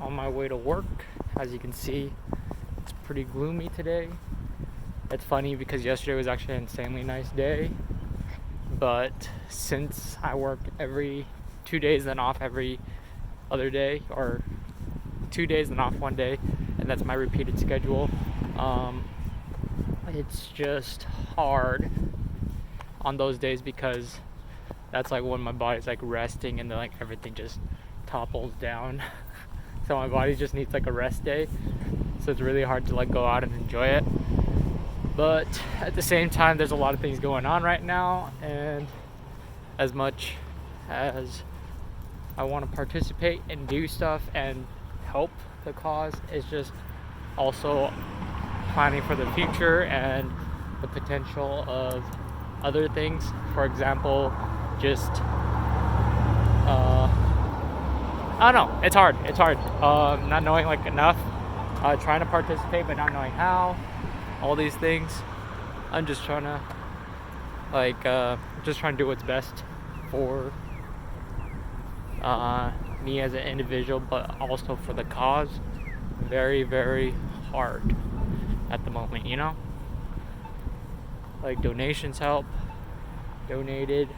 on my way to work. As you can see, it's pretty gloomy today. It's funny because yesterday was actually an insanely nice day, but since I work every 2 days then off every other day, or 2 days then off one day, and that's my repeated schedule, it's just hard on those days because that's like when my body's like resting and then like everything just topples down. So my body just needs like a rest day, so it's really hard to like go out and enjoy it. But at the same time, there's a lot of things going on right now, and as much as I want to participate and do stuff and help the cause, it's just also planning for the future and the potential of other things. For example, just I don't know, it's hard not knowing like enough, trying to participate but not knowing how, all these things. I'm just trying to do what's best for me as an individual, but also for the cause. Very, very hard at the moment, you know? Like donations help, donated,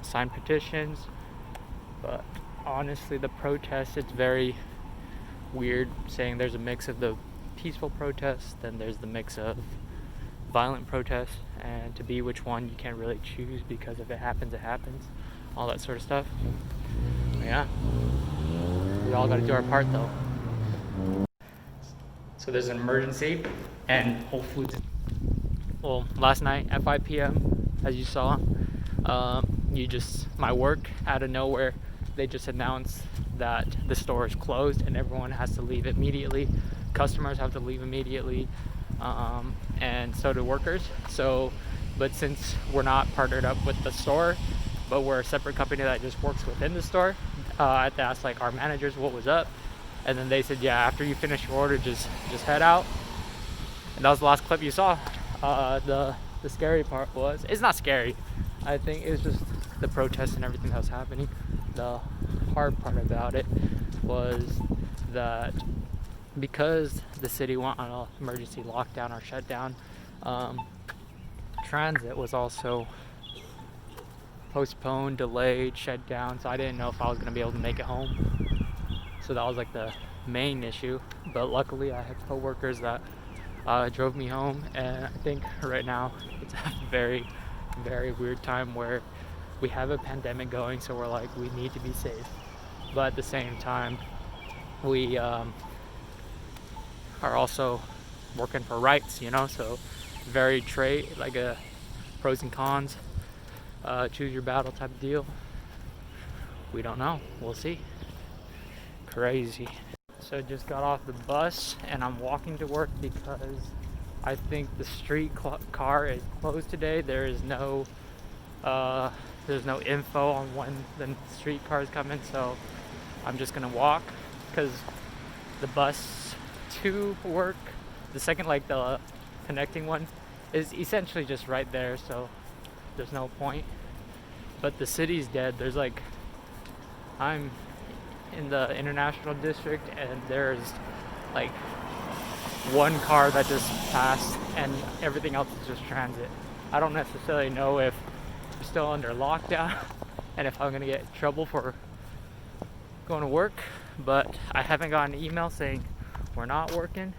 signed petitions, but honestly the protest, it's very weird saying there's a mix of the peaceful protests, then there's the mix of violent protests, and to be which one you can't really choose because if it happens, it happens, all that sort of stuff. Yeah, we all got to do our part though. So there's an emergency, and Whole Foods, well, last night at 5 p.m. as you saw, my work out of nowhere, they just announced that the store is closed and everyone has to leave immediately. Customers have to leave immediately, and so do workers. But since we're not partnered up with the store, but we're a separate company that just works within the store, I had to ask like our managers what was up, and then they said, yeah, after you finish your order, just head out. And that was the last clip you saw. The scary part was, it's not scary, I think it's just the protests and everything that was happening. The hard part about it was that because the city went on an emergency lockdown or shutdown, transit was also postponed, delayed, shut down, so I didn't know if I was going to be able to make it home. So that was like the main issue, but luckily I had co-workers that drove me home, and I think right now it's a very, very weird time where we have a pandemic going, so we're like, we need to be safe, but at the same time we are also working for rights, you know, so very like a pros and cons, choose your battle type of deal. We don't know, we'll see. Crazy. So just got off the bus and I'm walking to work because I think the street car is closed today. There's no info on when the street car is coming, so I'm just gonna walk because the bus to work, the second, like the connecting one, is essentially just right there, so there's no point. But the city's dead. There's like, I'm in the international district and there's like one car that just passed and everything else is just transit. I don't necessarily know if we're still under lockdown and if I'm gonna get in trouble for going to work, but I haven't gotten an email saying we're not working,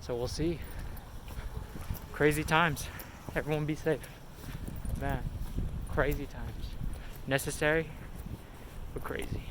so we'll see. Crazy times. Everyone be safe. Man, crazy times. Necessary, but crazy.